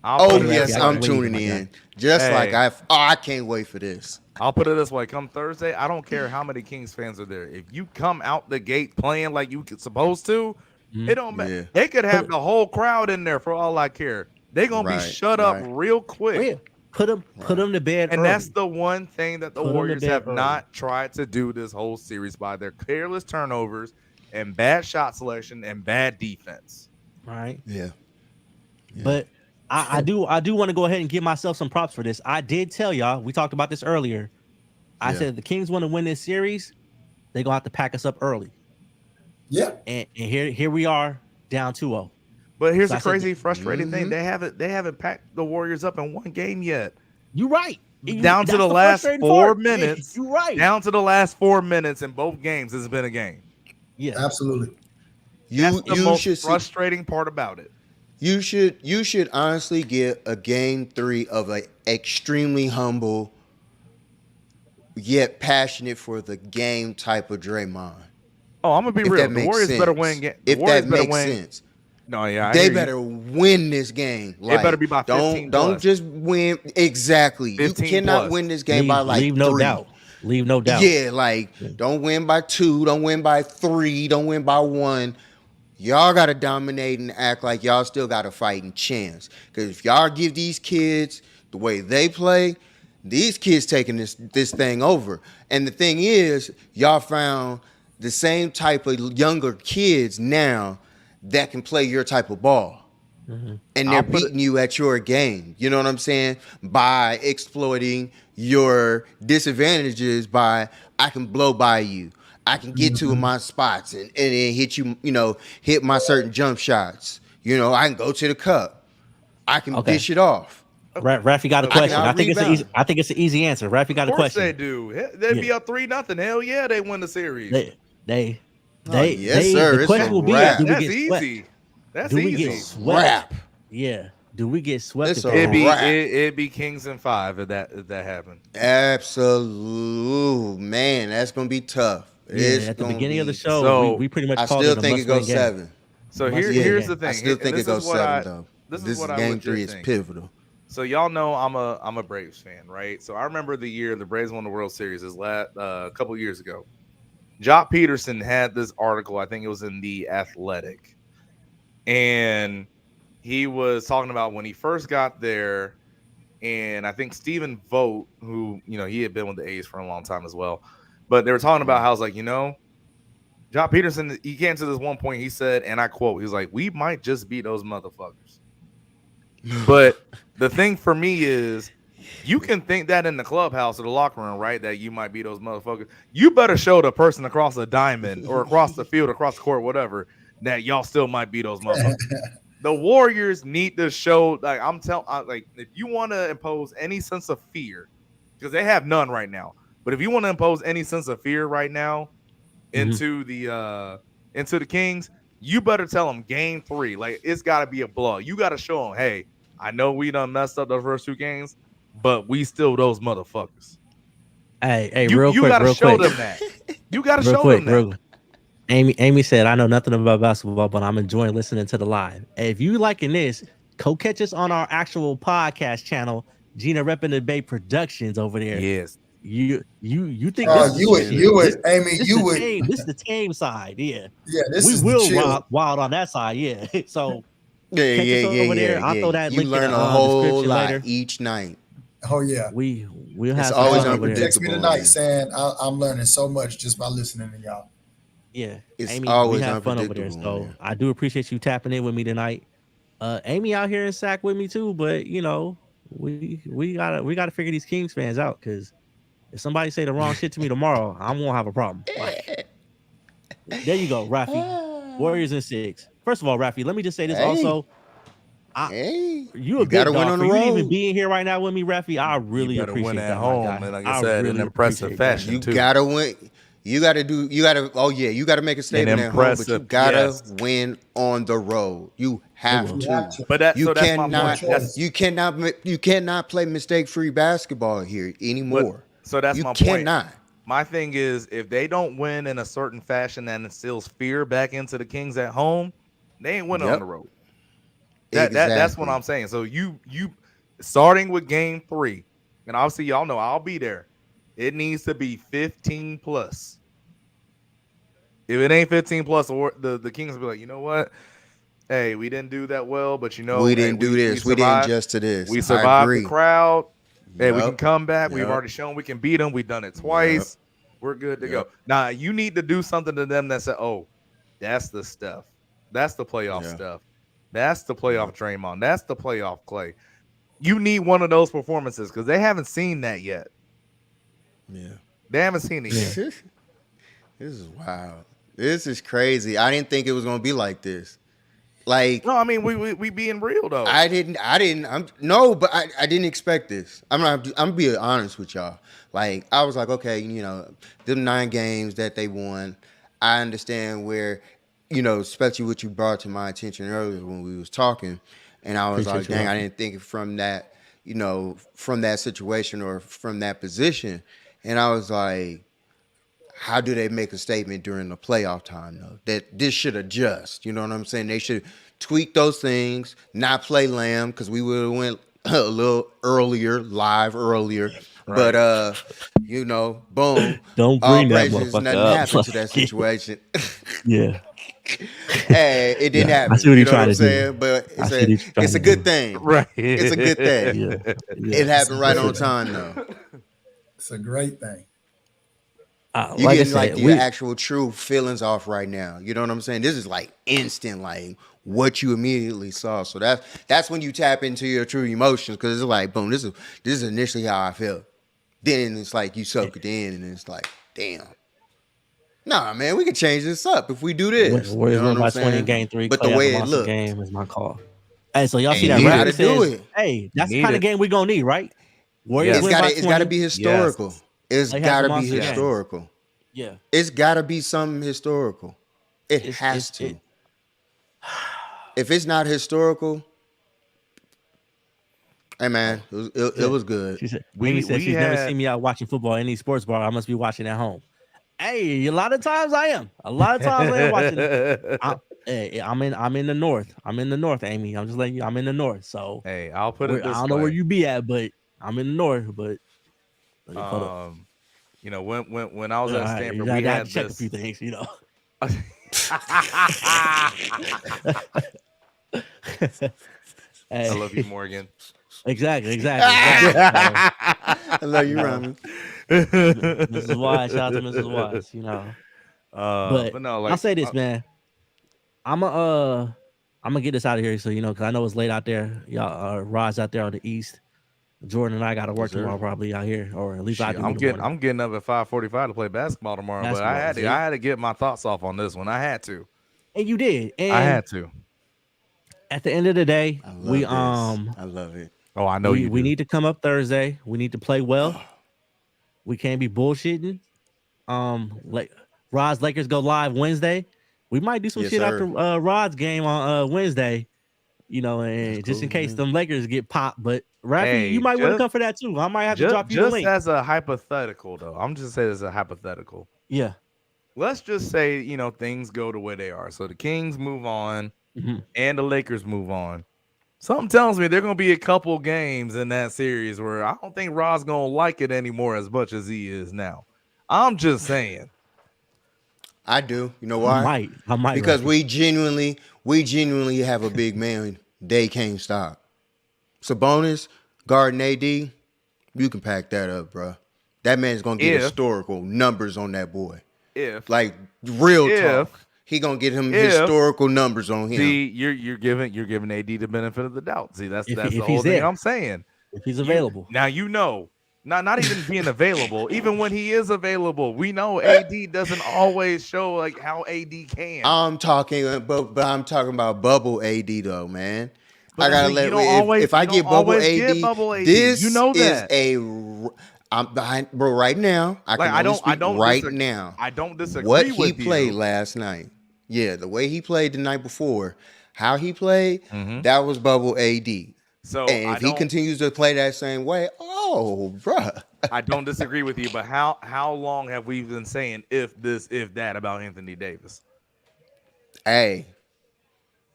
I'll Oh put Hey, it Rafi, this yes, I I'm can't way. wait either, tuning my guy. in. Just like Hey, I can't wait for this. I'll put it this way. Come Thursday, I don't care how many Kings fans are there. If you come out the gate playing like you supposed to, it Mhm. don't matter. Yeah. They could Put have it, the whole crowd in there for all I care. They're gonna be Right. shut up Right. real oh quick. yeah, put Right. them to bed And that's early. the one thing that the Put them to Warriors bed have early. not tried to do this whole series by their careless turnovers and bad shot selection and bad defense. Right. Yeah. Yeah. But I do want to go ahead and give myself some props for this. I did tell y'all, we talked about this earlier. I Yeah. said if the Kings want to win this series, they're gonna have to pack us up early. Yeah. And here we are down 2-0. But here's So a I said crazy, frustrating thing. Mm-hmm. They haven't packed the Warriors up in one game yet. you're right. Down to That's the the last frustrating four part. Yeah, minutes. you're right. Down to the last 4 minutes in both games has been a game. Yeah. Absolutely. That's You the you most should see frustrating part about it. you should honestly get a game 3 of a extremely humble yet passionate for the game type of Draymond. Oh, I'm gonna be If real. that The makes Warriors better win. sense. The If Warriors that better makes win. sense. No, yeah, I They hear you. better win this game. It better Like be by 15 don't plus. just win exactly. You 15 cannot plus. win this game by Leave like no 3. doubt. Leave no doubt. Yeah, like don't win by 2, don't win by 3, don't win by 1. Y'all gotta dominate and act like y'all still got a fighting chance. Because if y'all give these kids the way they play, these kids taking this thing over. And the thing is, y'all found the same type of younger kids now that can play your type of ball. And they're I'll put it. beating you at your game. You know what I'm saying? By exploiting your disadvantages by I can blow by you. I can get to Mhm. my spots and then hit you, hit my certain jump shots. I can go to the cup. I can Okay. dish it off. Rafi got a Of I can question. course, I think it's an easy. out-rebound. I think it's an easy answer. Rafi of got a course they question. do. They'd be Yeah. up 3-0. Hell yeah, they win the series. They they Oh, yes, they. sir. The It's a question will be: wrap. Do we That's get swept? easy. That's Do we get easy. swept? Wrap. Yeah. Do we get swept? It's if a they It'd be don't? wrap. it'd be Kings in 5 if that happened. Absolute man, that's gonna be tough. Yeah. It's At the gonna beginning of the be. show, So we pretty much I called still it a think it must-win goes game. 7. So Must-win here's game. the I thing. still and think this it goes is what 7 I though. this This is is what I game would 3 just is think. pivotal. So y'all know I'm a Braves fan, right? So I remember the year the Braves won the World Series a couple years ago. Jock Peterson had this article, I think it was in the Athletic, and he was talking about when he first got there, and I think Stephen Vogt, who he had been with the A's for a long time as well, but they were talking about Right. how it's like Jock Peterson, he came to this one point, he said, and I quote, he's like, "We might just beat those motherfuckers." But the thing for me is, you can think that in the clubhouse or the locker room, right? That you might be those motherfuckers. You better show the person across the diamond or across the field, across the court, whatever, that y'all still might be those motherfuckers. The Warriors need to show, like like if you want to impose any sense of fear, because they have none right now. But if you want to impose any sense of fear right now Mhm. into the Kings, you better tell them game 3. Like it's got to be a blow. You got to show them, hey, I know we done messed up the first 2 games, but we still those motherfuckers. Hey, You real you quick, got to real show quick, them that. You got to real show quick, them that. real. Amy said, "I know nothing about basketball, but I'm enjoying listening to the live. Hey, if you liking this, go catch us on our actual podcast channel, Gina Reppin' the Bay Productions over there. Yes. You think this is You the would, shit? you This, would, Amy, this you the would, tame. This the tame side. Yeah, yeah, this we is the will chill. wild on that side. Yeah. So Yeah, catch us yeah, yeah, over yeah, there. I'll yeah. throw that You link in learn the a whole description lot later. each night. Oh yeah. We'll It's have some always fun Amy over there. texted me unpredictable, tonight man. saying I'm learning so much just by listening to y'all. Yeah, It's Amy, we always have fun over there. unpredictable, So man. I do appreciate you tapping in with me tonight. Amy out here in Sac with me too, but we gotta figure these Kings fans out, because if somebody say the wrong shit to me tomorrow, I'm gonna have a problem. Like, there you go, Rafi. Warriors in 6. First of all, Rafi, let me just say this Hey, also. hey, You a you big gotta win dog. on For the you to even road. be in here right now with me, Rafi, I You really better win appreciate at that, my home, guy. and like I I said, in really impressive appreciate that, fashion You man. too. gotta win. You gotta. Oh yeah, you gotta make a An statement at home, but you impressive, gotta yes. win on the road. You It have will. You have to. to. But You that's my No point. cannot. choice. You cannot play mistake-free basketball here But anymore. so that's You my point. cannot. My thing is, if they don't win in a certain fashion that instills fear back into the Kings at home, they ain't winning on the Yep. road. That's what Exactly. I'm saying. So you starting with game 3, and obviously y'all know I'll be there. It needs to be 15 plus. If it ain't 15 plus, or the Kings will be like, you know what? Hey, we didn't do that well, but We hey, didn't do we this. We didn't survived. just to this. We I survived the agree. crowd. Hey, we can Yep. come back. We've Yep. already shown we can beat them. We've done it Yep. twice. We're good to go. Yep. Now you need to do something to them that said, "Oh, that's the stuff. That's the playoff Yeah. stuff. That's the Yep. playoff Draymond. That's the playoff Clay." You need one of those performances because they haven't seen that yet. Yeah. They haven't seen it Yeah. yet. This is wild. This is crazy. I didn't think it was gonna be like this. Like No, I mean we being real though. but I didn't expect this. I'm being honest with y'all. Like, I was like, okay, them 9 games that they won, I understand where, especially what you brought to my attention earlier when we was talking, and I was like, Appreciate you, dang, I Rafi. didn't think it from that, from that situation or from that position. And I was like, how do they make a statement during the playoff time though that this should adjust? You know what I'm saying? They should tweak those things, not play Lamb because we would have went a little earlier, live earlier. Right. But boom, Don't all bring that praises, nothing motherfucker happened up. to that situation. Yeah. Hey, it didn't Yeah. I happen. see what You he's know what trying I'm to do. saying? But I see what he's trying it's to a good do. thing. Right. It's a good thing. Yeah. It Yeah. happened right on Great thing. time though. It's a great thing. You Like I getting like said, the actual true feelings off right now. You know what I'm saying? This is like instant, like what you immediately saw. So that's when you tap into your true emotions because it's like, boom, this is initially how I felt. Then it's like you soak it in, and it's like, damn. Nah, man, we can change this up if we do this. You Warriors know win what I'm by 20 in saying? game 3. But the Clay has a way it monster looked, game is my call. Hey, so y'all and see you that need got Rafi to do says, it. hey, You that's the need kind it. of game we're gonna need, right? Warriors Yes. win by It's got to 20. be Yes. historical. It's Clay has got a to be monster game. historical. Yeah. It's got to be something historical. It has to. If it's not historical, hey man, it was good. She said, Amy We said we she's never had seen me out watching football in any sports bar. I must be watching at home. Hey, a lot of times I am. A lot of times I am watching it. I'm in the north. I'm in the north, Amy. I'm just letting you. I'm in the north. So Hey, I'll put it I this don't know where way. you be at, but I'm in the north. But hold up. When I was at Stanford, I we had to had check a few this. things, I love you, Hey, Morgan. exactly. So, I love you, you know, Rami. Mrs. Wise, shout out to Mrs. Wise. But But no, I'll like say this, man. I'm gonna get this out of here, so because I know it's late out there. Y'all, Rod's out there on the east. Jordan and I got to work Yes, sir. tomorrow, probably out here, or at least I shit, do in the morning. I'm getting up at 5:45 to play basketball tomorrow. But Basketball, see? I had to get my thoughts off on this one. I had to. And you did. I And had to. at the end of the day, I we love this. I love it. Oh, I know you we do. need to come up Thursday. We need to play well. We can't be bullshitting. Like Rod's Lakers go live Wednesday. We might do some Yes, shit sir. after Rod's game on Wednesday. And That's just in cool, case man. them Lakers get popped. But Rafi, you Hey, might want to come for that too. I might have to drop you the just link. as a hypothetical, though, I'm just saying as a hypothetical. Yeah. Let's just say things go the way they are. So the Kings move on, Mhm. and the Lakers move on. Something tells me there gonna be a couple games in that series where I don't think Rod's gonna like it anymore as much as he is now. I'm just saying. I do. You know I why? might. Because Rafi. we genuinely have a big man they can't stop. Sabonis, guarding AD, you can pack that up, bro. That man's gonna get If historical numbers on that boy. if Like real if talk. He gonna get him if historical numbers on him. see you're giving AD the benefit of the doubt. See, that's If the he's whole thing there, I'm saying. if he's available. Not even being available. Even when he is available, we know AD doesn't always show like how AD can. I'm talking, but I'm talking about bubble AD though, man. But I gotta you let don't always if I you don't get bubble always AD, get bubble AD. this You know is that. I'm behind, bro. Right now, I Like can I only don't speak right now. I don't disagree What he with played you. last night, yeah, the way he played the night before, how he played, Mhm. that was bubble AD. So And if he continues to play that same way, oh, bruh. I don't disagree with you, but how long have we been saying if this, if that about Anthony Davis? Hey,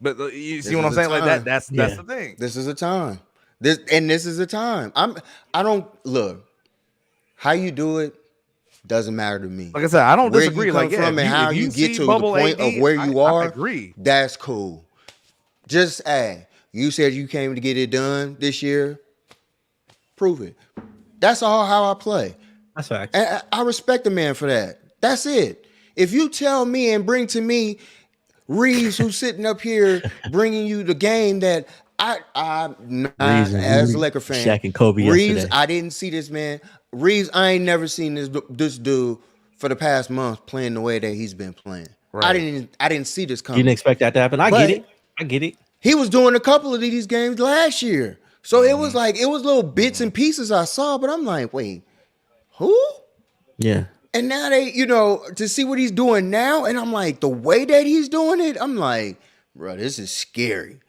But you This see what I'm is a saying? Like that. time. That's Yeah. the thing. This is a time. This is a time. I don't look. How you do it doesn't matter to me. Like I said, I don't Where you disagree. come Like, yeah, from and how if you you get see to the bubble point AD, of where you I are, agree. that's cool. Just you said you came to get it done this year. Prove it. That's all how I play. That's facts. And I respect the man for that. That's it. If you tell me and bring to me Reeves, who's sitting up here bringing you the game that I'm not as a Laker fan. Shaq and Kobe Reeves, yesterday. I didn't see this man. Reeves, I ain't never seen this dude for the past month playing the way that he's been playing. Right. I didn't see this You coming. didn't expect that to happen. I But- get it. He was doing a couple of these games last year. So it was little bits and pieces I saw, but I'm like, wait, who? Yeah. And now they, to see what he's doing now, and I'm like, the way that he's doing it, I'm like, bro, this is scary.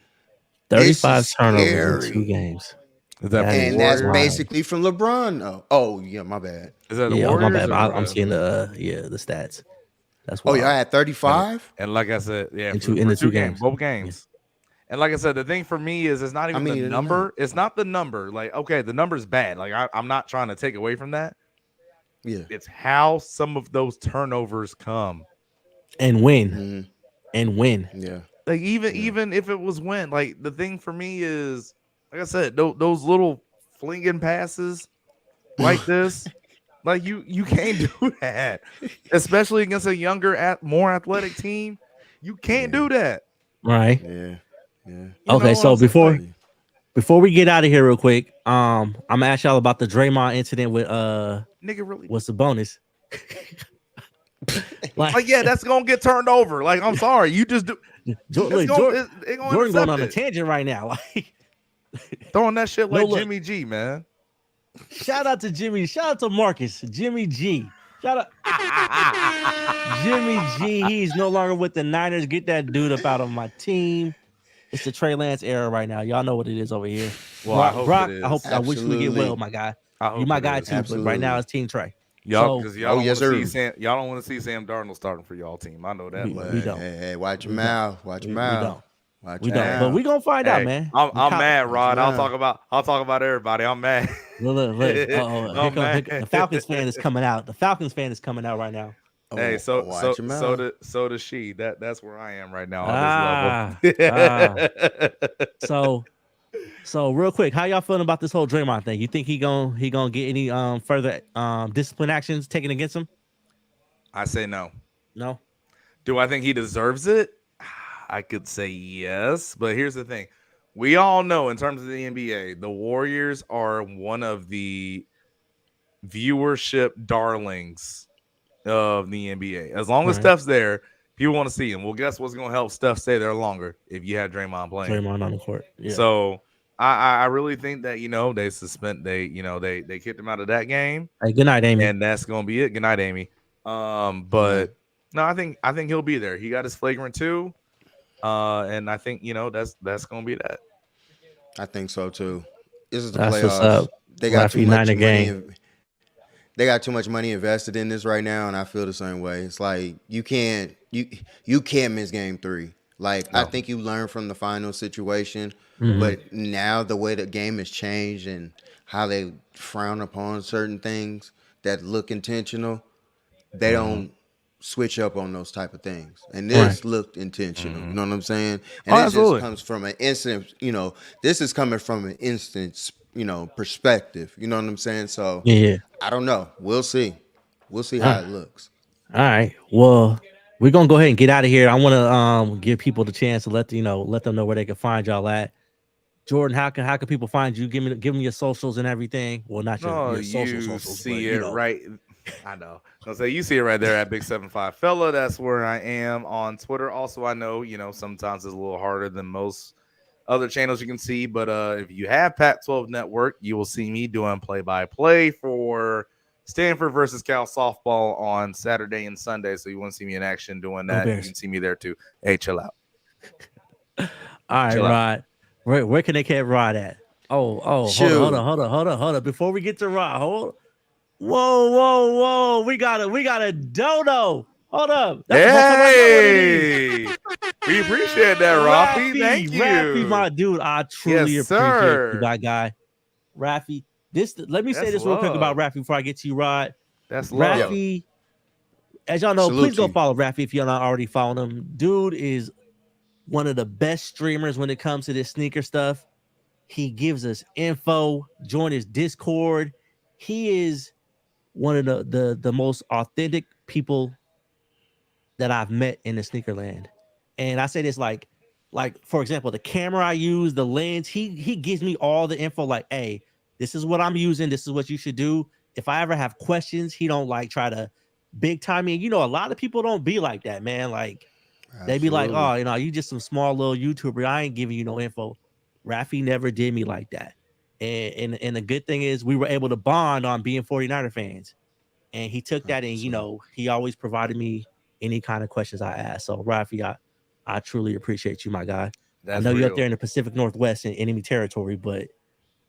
35 is turnovers in 2 scary. games. Is that And And that's Warriors? basically from LeBron, though. Oh, yeah, my bad. Is that the Yeah, Warriors? my bad. or I'm what? seeing the stats. That's Oh, why. y'all had 35? And like I said, yeah, In for the two two games, games. both games. And like I said, the thing for me is it's not even many the did they number. It's not the number. Like, okay, the number's bad. Like, I'm not trying to take away from that. Yeah. It's how some of those turnovers come. And win. Mm-hmm. And win. Yeah. Like, even if it was win, like the thing for me is, like I said, those little flinging passes like this, like you can't do that, especially against a younger, more athletic team. You can't do that. Right. Yeah. Yeah. You know Okay, what so I'm saying? before we get out of here real quick, I'm gonna ask y'all about the Draymond incident with Nigga, really? what's the bonus? Like, yeah, that's gonna get turned over. Like, I'm sorry, you just do. Jordan Jordan going on a tangent right now. Like, throwing that shit like look. Jimmy G, man. shout out to Jimmy. Shout out to Marcus. Jimmy G. Shout out Jimmy G. He's no longer with the Niners. Get that dude up out of my team. It's the Trey Lance era right now. Y'all know what it is over here. Well, I hope Brock, it is. I wish you would get well, my guy. I hope You my it guy is. too, but right now it's Team Trey. Y'all, So- because y'all Oh, don't yes, want to see sir. Sam. Y'all don't want to see Sam Darnold starting for y'all team. I know that. We much. don't. Hey, watch your We mouth. Watch your We mouth. don't. Watch We your don't. mouth. But we gonna find out, Hey, man. I'm mad, Rod. I'll Yeah. talk about everybody. I'm mad. Look. Oh, man. The Falcons fan is coming out. The Falcons fan is coming out right now. Hey, so watch your mouth. so does she. That's where I am right now on Ah, this level. So real quick, how y'all feeling about this whole Draymond thing? You think he gonna get any further discipline actions taken against him? I say no. No. Do I think he deserves it? I could say yes, but here's the thing. We all know in terms of the NBA, the Warriors are one of the viewership darlings of the NBA. As long as Right. Steph's there, people want to see him. Well, guess what's going to help Steph stay there longer if you have Draymond playing. Draymond on the court. Yeah. So I really think that they kicked him out of that game, Hey, good night, Amy. and that's going to be it. Good night, Amy. But no, I think he'll be there. He got his flagrant 2. And I think that's gonna be that. I think so too. This is the That's what's playoffs. up. They got too Rafi much Niner money. gang. They got too much money invested in this right now, and I feel the same way. It's like you can't miss game 3. Like I think you learn from the final situation, but now the way the game has changed and how they frown upon certain things that look intentional, they don't switch up on those type of things. And this looked intentional. You know what I'm saying? And this just comes from an instant, this is coming from an instant, perspective. You know what I'm saying? So Yeah. I don't know. We'll see. We'll see how it looks. All right. Well, we're gonna go ahead and get out of here. I want to give people the chance to let them know where they can find y'all at. Jordan, how can people find you? Give them your socials and everything. Well, not your socials. See it right. I know. I'll say you see it right there at Big 75 Fella. That's where I am on Twitter. Also, I know sometimes it's a little harder than most other channels you can see, but if you have Pac-12 Network, you will see me doing play-by-play for Stanford versus Cal softball on Saturday and Sunday. So you want to see me in action doing that? You can see me there too. Hey, chill out. All right, Chill Rod. Where can they catch Rod at? Oh, hold on. Before we get to Rod, Whoa. We got a dodo. Hold up. Hey. We appreciate that, Rafi. Thank you. Rafi, my dude. I truly Yes, appreciate you, sir. my guy. Rafi. Let me say That's this real quick about love. Rafi before I get to you, Rod. That's love. Yeah. Rafi, as y'all know, Salute please to go you. follow Rafi if you're not already following him. Dude is one of the best streamers when it comes to this sneaker stuff. He gives us info. Join his Discord. He is one of the most authentic people that I've met in the sneaker land. And I say this like for example, the camera I use, the lens, he gives me all the info like, hey, this is what I'm using, this is what you should do. If I ever have questions, he don't like try to big time me. You know, a lot of people don't be like that, man. Like they be like, Absolutely. oh, you know, you just some small little YouTuber. I ain't giving you no info. Rafi never did me like that. And the good thing is we were able to bond on being 49er fans. And he took that and, you know, he always provided me any kind of questions I asked. So, Rafi, I truly appreciate you, my guy. That's I know you're up real. there in the Pacific Northwest in enemy territory, but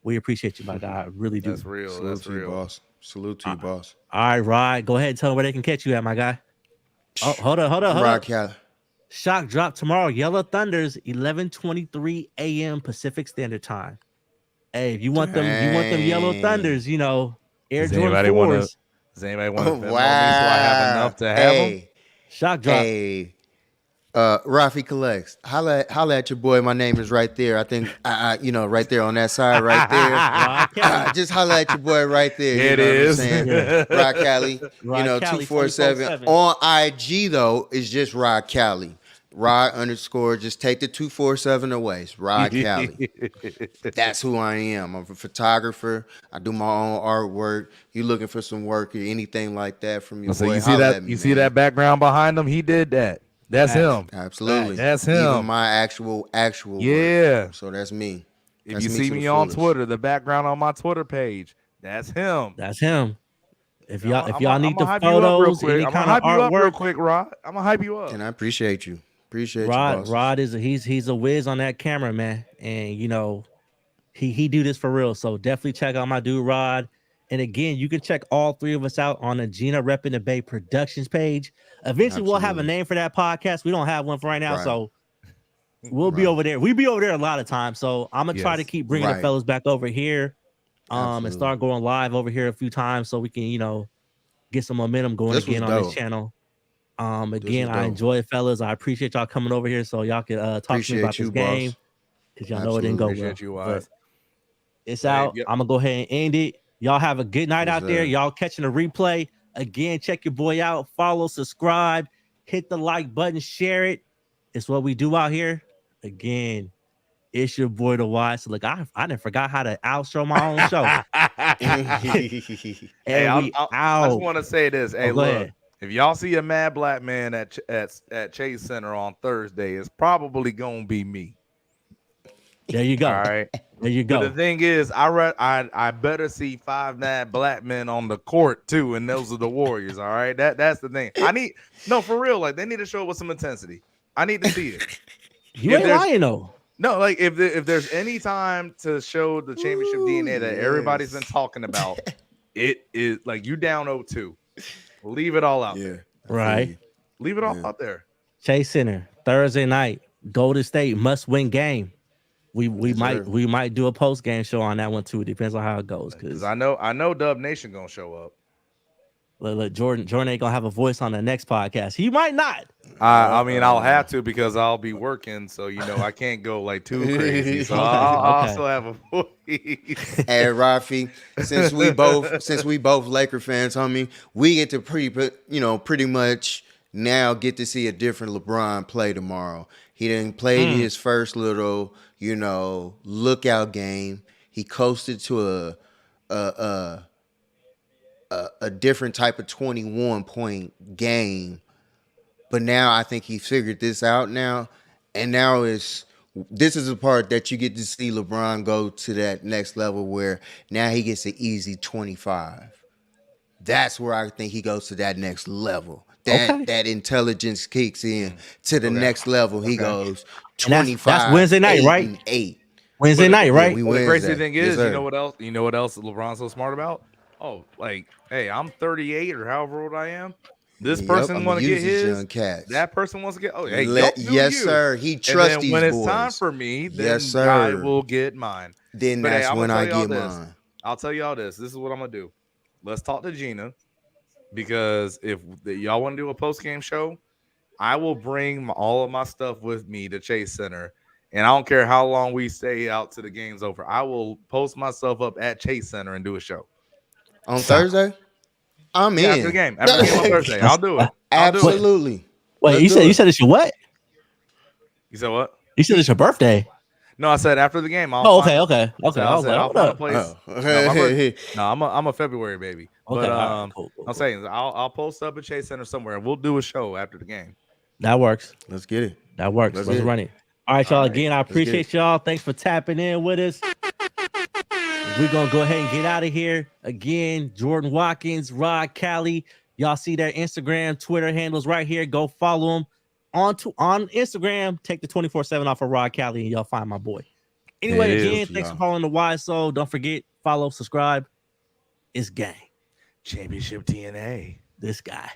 we appreciate you, my guy. I really do. That's real. Salute That's to you, real. boss. Salute to you, boss. All right, Rod, go ahead and tell them where they can catch you at, my guy. Oh, hold Rod up. Cali. Shock drop tomorrow. Yellow Thunders, 11:23 a.m. Pacific Standard Time. Hey, if you want them Yellow Dang. Thunders, you know, Air Does Jordan anybody want 4s. to? Does anybody want to Oh, Venmo me so I have wow. enough to have them? Hey, Shock drop. hey. Rafi collects. Holla at your boy. My name is right there. I think, you know, right there on that side, right there. Rod Kelly. Just holla at your boy right there. It you know is. what I'm saying? Yeah. Rod Cali. Rod You know, Cali, 247. 24/7. On IG, though, is just Rod Cali. Rod _ just take the 247 away. It's Rod Cali. That's who I am. I'm a photographer. I do my own artwork. You looking for some work or anything like that from your So boy? you see Holla that? at me, You see man. that background behind him? He did that. That's Facts. him. Absolutely. That's Even him. my actual work. Yeah. So that's me. If That's you me see to the me on fullest. Twitter, the background on my Twitter page, that's him. That's him. If y'all I'm need gonna the hype you up real photos, quick. any I'm gonna kind of hype you up real artwork, quick, Rod. I'm gonna hype you up. And I appreciate you. Appreciate you, boss. Rod is he's a whiz on that camera, man. And you know, he do this for real. So definitely check out my dude Rod. And again, you can check all three of us out on the Gina Reppin' the Bay Productions page. Eventually, we'll have a Absolutely. name for that podcast. We don't have one for right now, Right. so we'll be Right. over there. We be over there a lot of times. So I'm gonna try to Yes. keep bringing the Right. fellas back over here, and Absolutely. start going live over here a few times so we can, you know, get some momentum going This was again on this dope. channel. This Again, was I dope. enjoy it, fellas. I appreciate y'all coming over here so y'all can talk to me about Appreciate you, this game boss. because y'all know it didn't go well. Appreciate you, But Wise. it's Hey, out. yep. I'm gonna go ahead and end it. Y'all have a good night Yes, out there. sir. Y'all catching a replay. Again, check your boy out. Follow, subscribe, hit the like button, share it. It's what we do out here. Again, it's your boy the Wise. Look, I didn't forgot how to outro my own show. Hey, And we I out. just want to say this. Hey, go look, ahead. if y'all see a mad black man at Chase Center on Thursday, it's probably gonna be me. There you go. All right. There you But go. the thing is, I better see 5 mad black men on the court too, and those are the Warriors. All right, that's the thing. For real. Like they need to show up with some intensity. I need to see it. You if ain't there's- lying though. No, like if there's any time to show the championship DNA that everybody's been yes. talking about, it is like you down 0-2. Leave it all out Yeah. there. I feel Right. you. Leave it all Yeah. out there. Chase Center Thursday night. Golden State must win game. We Yes, sir. might do a post game show on that one too. It depends on how it goes. Because Because I know Dub Nation gonna show up. look, Jordan ain't gonna have a voice on the next podcast. He might not. I mean, I'll have to because I'll be working, so I can't go like too crazy. So I'll Okay. still have a voice. Hey Rafi, since we both Laker fans, homie, we get to pretty much now get to see a different LeBron play tomorrow. He didn't play his first little, lookout game. He coasted to a different type of 21-point game. But now I think he figured this out now. And now this is the part that you get to see LeBron go to that next level where now he gets an easy 25. That's where I think he goes to that next level. That intelligence kicks in to the next level. He goes And that's 25. Wednesday night, 8, right? and 8. Wednesday night, right? we Well, the crazy Wednesday. thing Yes, is, sir. you know what else? You know what else LeBron's so smart about? Oh, like, hey, I'm 38 or however old I am. This Yep, person I'm want gonna to get use these his. young cats. That person wants to get. Oh, hey, go do Yes, you. sir. He And trusts then these when boys. it's time for me, then Yes, I sir. will get mine. Then But hey, that's I'm gonna when tell I y'all get this. mine. I'll tell y'all this. This is what I'm gonna do. Let's talk to Gina because if y'all want to do a post game show, I will bring all of my stuff with me to Chase Center, and I don't care how long we stay out to the game's over. I will post myself up at Chase Center and do a show. On So, Thursday, I'm Yeah, after the in. game. After the game on Thursday, I'll do it. I'll do it. Absolutely. wait, Let's you do said it. it's your what? You said what? You said it's your birthday. No, I said after the game. I'll Oh, find. okay. So I I was said like, I'll hold find a up. place. Oh. No, my birthday. No, I'm a February baby. Okay, But all right, cool. I'm saying I'll post up at Chase Center somewhere and we'll do a show after the game. That works. Let's get it. That works. Let's Let's get it. run it. All right, y'all. All right. Again, I Let's get appreciate it. y'all. Thanks for tapping in with us. We're gonna go ahead and get out of here. Again, Jordan Watkins, Rod Cali. Y'all see their Instagram, Twitter handles right here. Go follow them on Instagram. Take the 24/7 off of Rod Cali, and y'all find my boy. Anyway, It is. again, thanks for following the Wise Soul. Don't forget, follow, subscribe. It's gang. Championship TNA. This guy.